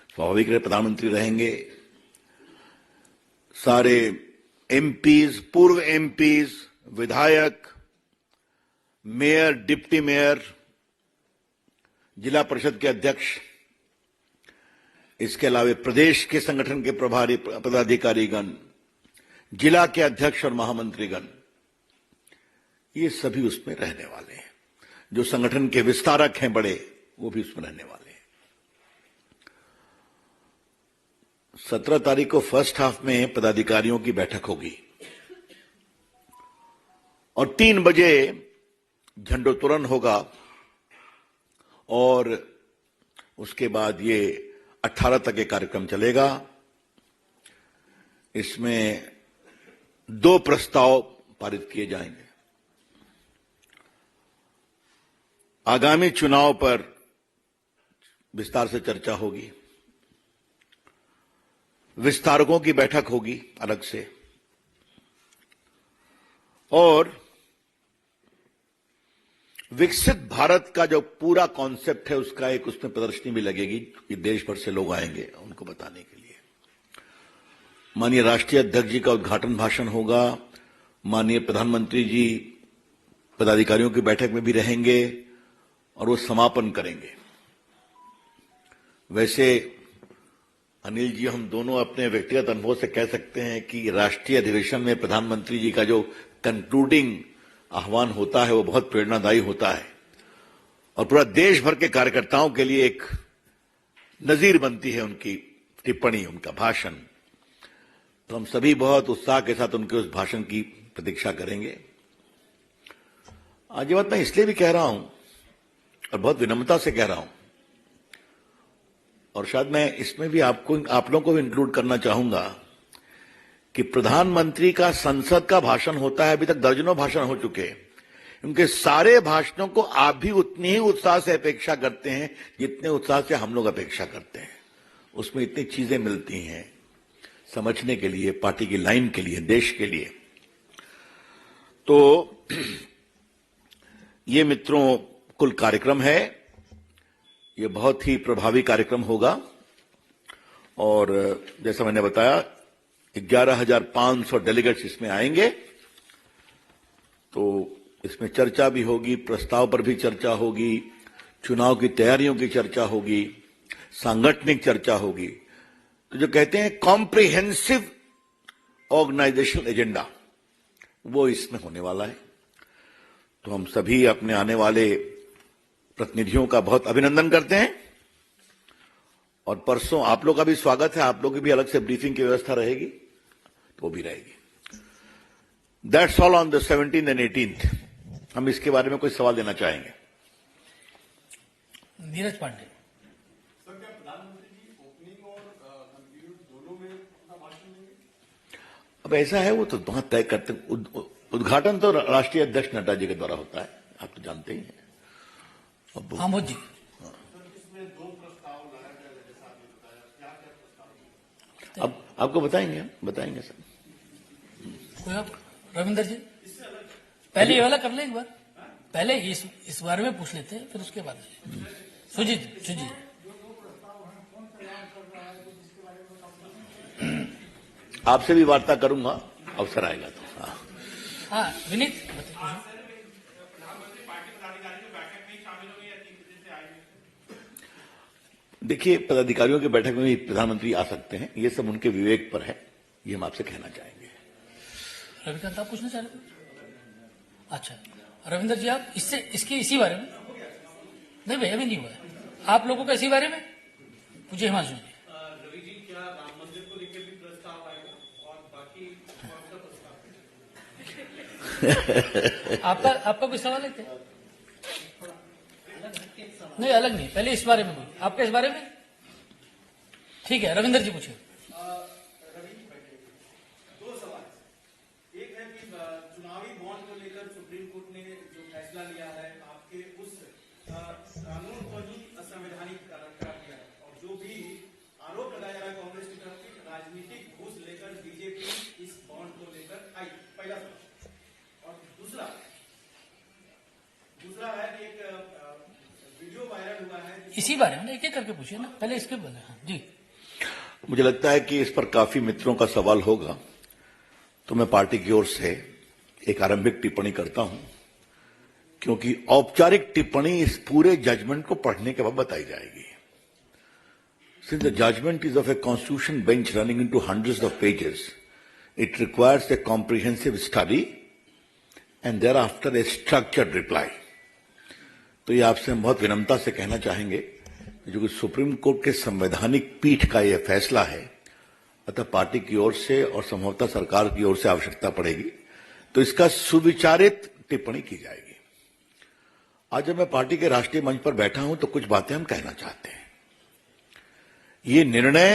स्वाभाविक है प्रधानमंत्री रहेंगे। सारे एमपीज, पूर्व एमपीज, विधायक, मेयर, डिप्टी मेयर, जिला परिषद के अध्यक्ष, इसके अलावा प्रदेश के संगठन के प्रभारी पदाधिकारीगण, जिला के अध्यक्ष और महामंत्रीगण, ये सभी उसमें रहने वाले हैं। जो संगठन के विस्तारक हैं बड़े, वो भी उसमें रहने वाले हैं। 17 तारीख को फर्स्ट हाफ में पदाधिकारियों की बैठक होगी और 3 बजे झंडोत्तोलन होगा और उसके बाद ये 18 तक ये कार्यक्रम चलेगा। इसमें 2 प्रस्ताव पारित किए जाएंगे। आगामी चुनाव पर विस्तार से चर्चा होगी, विस्तारकों की बैठक होगी अलग से, और विकसित भारत का जो पूरा कॉन्सेप्ट है उसका एक उसमें प्रदर्शनी भी लगेगी कि देश भर से लोग आएंगे उनको बताने के लिए। माननीय राष्ट्रीय अध्यक्ष जी का उद्घाटन भाषण होगा। माननीय प्रधानमंत्री जी पदाधिकारियों की बैठक में भी रहेंगे और वो समापन करेंगे। वैसे अनिल जी, हम दोनों अपने व्यक्तिगत अनुभव से कह सकते हैं कि राष्ट्रीय अधिवेशन में प्रधानमंत्री जी का जो कंक्लूडिंग आह्वान होता है वो बहुत प्रेरणादायी होता है और पूरा देश भर के कार्यकर्ताओं के लिए एक नजीर बनती है उनकी टिप्पणी, उनका भाषण। तो हम सभी बहुत उत्साह के साथ उनके उस भाषण की प्रतीक्षा करेंगे। आज ये बात मैं इसलिए भी कह रहा हूं और बहुत विनम्रता से कह रहा हूं, और शायद मैं इसमें भी आप लोगों को भी इंक्लूड करना चाहूंगा कि प्रधानमंत्री का संसद का भाषण होता है। अभी तक दर्जनों भाषण हो चुके हैं। उनके सारे भाषणों को आप भी उतनी ही उत्साह से अपेक्षा करते हैं जितने उत्साह से हम लोग अपेक्षा करते हैं। उसमें इतनी चीजें मिलती हैं समझने के लिए, पार्टी की लाइन के लिए, देश के लिए। तो ये मित्रों कुल कार्यक्रम है। ये बहुत ही प्रभावी कार्यक्रम होगा और जैसा मैंने बताया 11,500 डेलीगेट्स इसमें आएंगे। तो इसमें चर्चा भी होगी, प्रस्ताव पर भी चर्चा होगी, चुनाव की तैयारियों की चर्चा होगी, सांगठनिक चर्चा होगी। तो जो कहते हैं कॉम्प्रिहेंसिव ऑर्गेनाइजेशनल एजेंडा, वो इसमें होने वाला है। तो हम सभी अपने आने वाले प्रतिनिधियों का बहुत अभिनंदन करते हैं और परसों आप लोग का भी स्वागत है। आप लोग की भी अलग से ब्रीफिंग की व्यवस्था रहेगी, तो वो भी रहेगी। That's all on the 17th and 18th। हम इसके बारे में कोई सवाल देना चाहेंगे? नीरज पांडे। सर, क्या प्रधानमंत्री जी ओपनिंग और कंक्लूड दोनों में अपना भाषण देंगे? अब ऐसा है, वो तो वहां तय करते। उद्घाटन तो राष्ट्रीय अध्यक्ष नड्डा जी के द्वारा होता है, आप तो जानते ही हैं। आमोद जी। अब आपको बताएंगे सर। कोई आप रविंदर जी, पहले ये वाला कर ले एक बार, पहले इस बारे में पूछ लेते हैं, फिर उसके बाद सुजीत। आपसे भी वार्ता करूंगा, अवसर आएगा तो। हाँ विनीत। देखिए, पदाधिकारियों की बैठक में भी प्रधानमंत्री आ सकते हैं, ये सब उनके विवेक पर है, ये हम आपसे कहना चाहेंगे। रविकांत, आप पूछना चाह रहे थे? अच्छा रविंदर जी, आप इसी बारे में? नहीं भाई, अभी नहीं हुआ है। आप लोगों का इसी बारे में पूछे हिमांशु जी। रवि जी, क्या राम मंदिर को लेकर भी प्रस्ताव आएगा और बाकी प्रस्ताव? आपका कोई सवाल है क्या? नहीं, अलग नहीं, पहले इस बारे में बोलिए। आपका इस बारे में? ठीक है, रविंदर जी पूछिए। रवि जी बैठे, 2 सवाल। एक है कि चुनावी बॉन्ड को लेकर सुप्रीम कोर्ट ने जो फैसला लिया है, आपके उस कानून को ही असंवैधानिक करार दिया है और जो भी आरोप लगाया जा रहा है कांग्रेस की तरफ से राजनीतिक घूस लेकर बीजेपी इस बॉन्ड को लेकर आई। पहला सवाल। और दूसरा है कि एक वीडियो वायरल हुआ है, इसी बारे में एक एक करके पूछिए ना, पहले इसके बारे में। हाँ जी। मुझे लगता है कि इस पर काफी मित्रों का सवाल होगा, तो मैं पार्टी की ओर से एक आरंभिक टिप्पणी करता हूं, क्योंकि औपचारिक टिप्पणी इस पूरे जजमेंट को पढ़ने के बाद बताई जाएगी. Since the judgment is of a constitution bench running into hundreds of pages, it requires a comprehensive study and thereafter a structured reply. तो ये आपसे हम बहुत विनम्रता से कहना चाहेंगे कि जो कि सुप्रीम कोर्ट के संवैधानिक पीठ का यह फैसला है, अतः पार्टी की ओर से और संभवतः सरकार की ओर से आवश्यकता पड़ेगी तो इसका सुविचारित टिप्पणी की जाएगी. आज जब मैं पार्टी के राष्ट्रीय मंच पर बैठा हूं तो कुछ बातें हम कहना चाहते हैं. ये निर्णय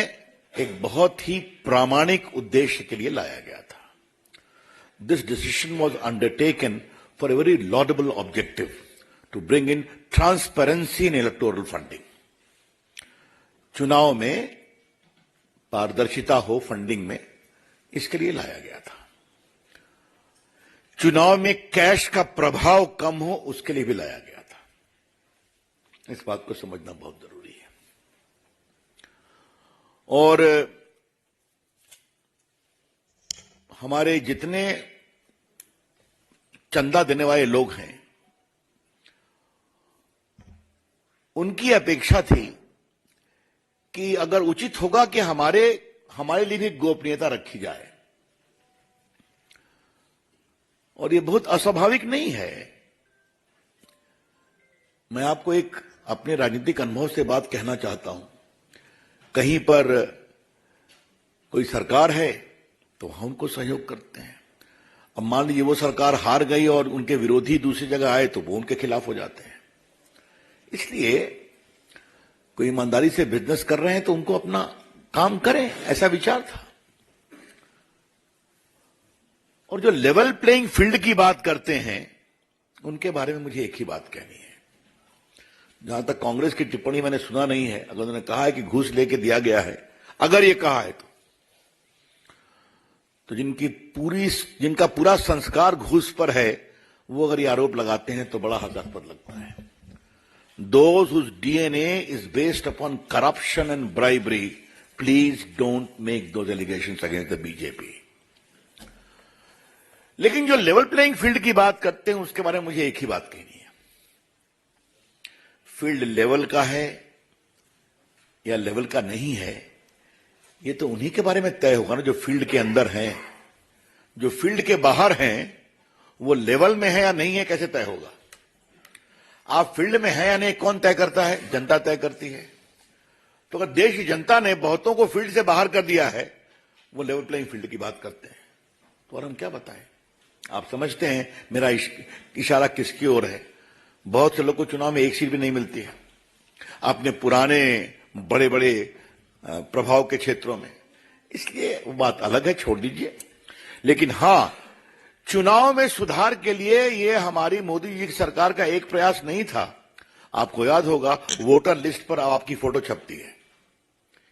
एक बहुत ही प्रामाणिक उद्देश्य के लिए लाया गया था. This decision was undertaken for a very laudable objective to bring in transparency in electoral funding. चुनाव में पारदर्शिता हो फंडिंग में, इसके लिए लाया गया था. चुनाव में कैश का प्रभाव कम हो, उसके लिए भी लाया गया था. इस बात को समझना बहुत जरूरी है. और हमारे जितने चंदा देने वाले लोग हैं, उनकी अपेक्षा थी कि अगर उचित होगा कि हमारे लिए भी गोपनीयता रखी जाए. और ये बहुत अस्वाभाविक नहीं है. मैं आपको एक अपने राजनीतिक अनुभव से बात कहना चाहता हूं. कहीं पर कोई सरकार है तो हम उनको सहयोग करते हैं. अब मान लीजिए वो सरकार हार गई और उनके विरोधी दूसरी जगह आए तो वो उनके खिलाफ हो जाते हैं. इसलिए कोई ईमानदारी से बिजनेस कर रहे हैं तो उनको अपना काम करें, ऐसा विचार था. और जो लेवल प्लेइंग फील्ड की बात करते हैं, उनके बारे में मुझे एक ही बात कहनी है. जहां तक कांग्रेस की टिप्पणी मैंने सुना नहीं है, अगर उन्होंने कहा है कि घूस लेके दिया गया है, अगर ये कहा है तो जिनका पूरा संस्कार घूस पर है, वो अगर ये आरोप लगाते हैं तो बड़ा हास्यास्पद लगता है. Those whose DNA is based upon corruption and bribery, please don't make those allegations against the BJP. लेकिन जो लेवल प्लेइंग फील्ड की बात करते हैं, उसके बारे में मुझे एक ही बात कहनी है. फील्ड लेवल का है या लेवल का नहीं है, ये तो उन्हीं के बारे में तय होगा ना जो फील्ड के अंदर हैं. जो फील्ड के बाहर हैं, वो लेवल में है या नहीं है, कैसे तय होगा? आप फील्ड में है या नहीं कौन तय करता है? जनता तय करती है. तो अगर देश की जनता ने बहुतों को फील्ड से बाहर कर दिया है, वो लेवल प्लेइंग फील्ड की बात करते हैं, तो और हम क्या बताएं? आप समझते हैं मेरा इशारा किसकी ओर है. बहुत से लोग को चुनाव में एक सीट भी नहीं मिलती है. आपने पुराने बड़े बड़े प्रभाव के क्षेत्रों में, इसलिए वो बात अलग है, छोड़ दीजिए. लेकिन हां, चुनाव में सुधार के लिए ये हमारी मोदी जी की सरकार का एक प्रयास नहीं था. आपको याद होगा वोटर लिस्ट पर आपकी फोटो छपती है,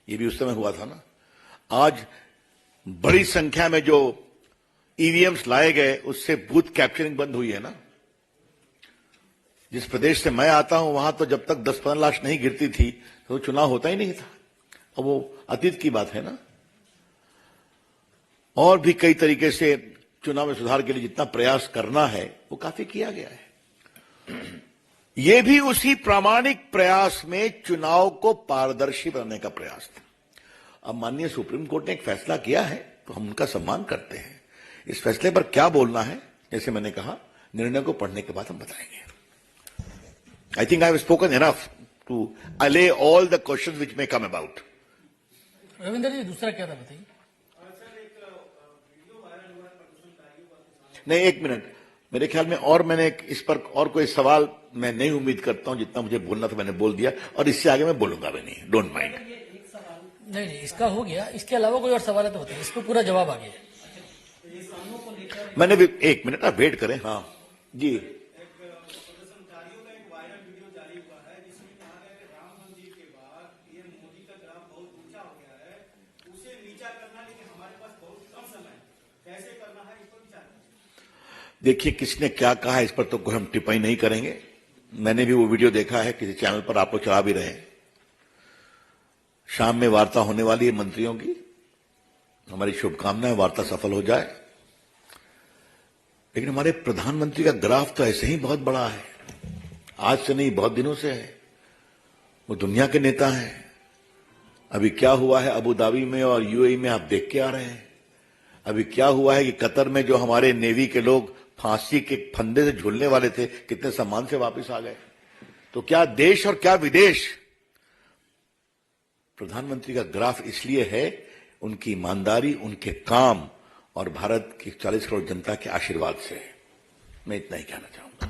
ये भी उस समय हुआ था ना. आज बड़ी संख्या में जो ईवीएम्स लाए गए, उससे बूथ कैप्चरिंग बंद हुई है ना. जिस प्रदेश से मैं आता हूं, वहां तो जब तक 10-15 लाख नहीं गिरती थी तो चुनाव होता ही नहीं था. अब वो अतीत की बात है ना. और भी कई तरीके से चुनाव में सुधार के लिए जितना प्रयास करना है, वो काफी किया गया है. ये भी उसी प्रामाणिक प्रयास में चुनाव को पारदर्शी बनाने का प्रयास था. अब माननीय सुप्रीम कोर्ट ने एक फैसला किया है, तो हम उनका सम्मान करते हैं. इस फैसले पर क्या बोलना है, जैसे मैंने कहा, निर्णय को पढ़ने के बाद हम बताएंगे. I think I have spoken enough to allay all the questions which may come about. Ravinder ji, दूसरा क्या था बताइए. नहीं, एक मिनट, मेरे ख्याल में और मैंने इस पर और कोई सवाल मैं नहीं उम्मीद करता हूं. जितना मुझे बोलना था मैंने बोल दिया, और इससे आगे मैं बोलूंगा भी नहीं. Don't mind. नहीं, इसका हो गया. इसके अलावा कोई और सवाल तो होते हैं, इसको पूरा जवाब आ गया. मैंने भी, एक मिनट आप वेट करें. हाँ जी. प्रदर्शनकारियों का एक वायरल वीडियो जारी हुआ है जिसमें कहा गया कि राम मंदिर के बाद पीएम मोदी का ग्राफ बहुत ऊंचा हो गया है, उसे नीचा करना, लेकिन हमारे पास बहुत कम समय, कैसे करना है इस पर विचार. देखिए, किसने क्या कहा इस पर तो कोई हम टिप्पणी नहीं करेंगे. मैंने भी वो वीडियो देखा है, किसी चैनल पर आप लोग चला भी रहे हैं. शाम में वार्ता होने वाली है मंत्रियों की। हमारी शुभकामनाएं वार्ता सफल हो जाए। लेकिन हमारे प्रधानमंत्री का ग्राफ तो ऐसे ही बहुत बड़ा है, आज से नहीं बहुत दिनों से है। वो दुनिया के नेता हैं। अभी क्या हुआ है अबू धाबी में और यूएई में आप देख के आ रहे हैं। अभी क्या हुआ है कि कतर में जो हमारे नेवी के लोग फांसी के फंदे से झूलने वाले थे, कितने सम्मान से वापस आ गए। तो क्या देश और क्या विदेश, प्रधानमंत्री का ग्राफ इसलिए है उनकी ईमानदारी, उनके काम और भारत की 40 करोड़ जनता के आशीर्वाद से। मैं इतना ही कहना चाहूंगा।